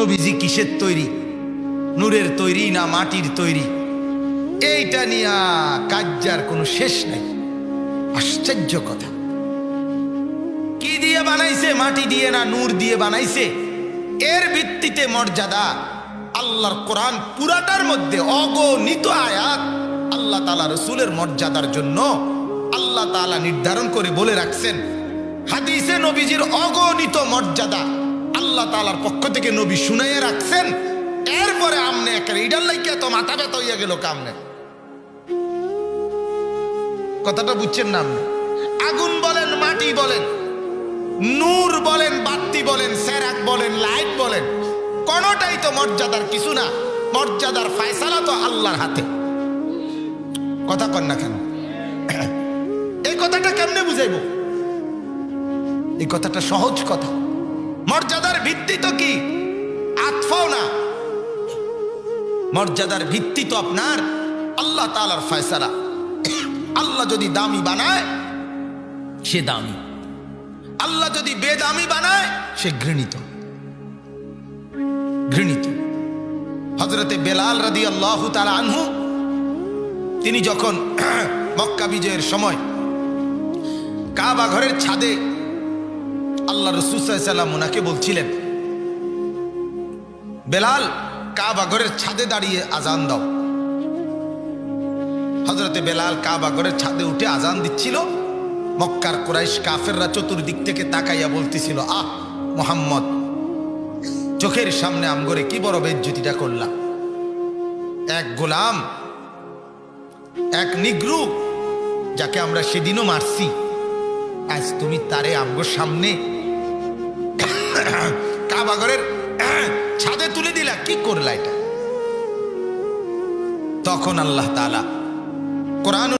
নবীজি কিসের তৈরি, নূরের তৈরি না মাটির তৈরি, এইটা নিয়ে কাজ্জার কোনো শেষ নাই। আশ্চর্য কথা, কি দিয়ে বানাইছে, মাটি দিয়ে না নূর দিয়ে বানাইছে, এর ভিত্তিতে মর্যাদা। আল্লাহর কোরআন পুরাটার মধ্যে অগণিত আয়াত আল্লাহ তাআলা রাসূলের মর্যাদার জন্য আল্লাহ তাআলা নির্ধারণ করে বলে রাখছেন। হাদিসে নবীজির অগণিত মর্যাদা আল্লাহ তাআলার পক্ষ থেকে নবী শুনাইয়ে রাখছেন। এরপরে আমনে একটা ইডার লাইকা তো মাথা ব্যথা হইয়া গেল কামনে। কথাটা বুঝছেন না আপনি? আগুন বলেন, মাটি বলেন, নূর বলেন, বাতি বলেন, সেরাক বলেন, লাইট বলেন, কোনটাই তো মর্যাদার কিছু না। মর্যাদার ফয়সালা তো আল্লাহর হাতে। কথা কন না কেন? এই কথাটা কেমনে বুঝাইব? এই কথাটা সহজ কথা। মর্যাদার ভিত্তি তো কি আতফাও না, মর্যাদার ভিত্তি তো আপনার আল্লাহ তাআলার ফয়সালা। আল্লাহ যদি দামি বানায় সে দামি, আল্লাহ যদি বেদামি বানায় সে ঘৃণিত। ঘৃণিত। হযরতে বেলাল রাদিয়াল্লাহু তাআলা আনহু তিনি যখন মক্কা বিজয়ের সময় কাবা ঘরের ছাদে আল্লাহ রাসূল সাল্লাল্লাহু আলাইহি ওয়াসাল্লাম ওনাকে বলছিলেন, বেলাল কাবা ঘরের ছাদে দাঁড়িয়ে আজান দাও। হযরতে বেলাল কাবা ঘরের ছাদে উঠে আজান দিচ্ছিল। মক্কার কুরাইশ কাফেররা চতুর্দিক থেকে তাকাইয়া বলতেছিল, আহ মুহাম্মদ, চোখের সামনে আমগরে কি বড় বেইজ্জতিটা করলাম। এক গোলাম, এক নিগ্রু, যাকে আমরা সেদিনও মারছি, আজ তুমি তারে আমগোর সামনে কাবা ঘরের ছাদে তুলে দিলা, কি করলা এটা? তখন আল্লাহ তাআলা কোরআন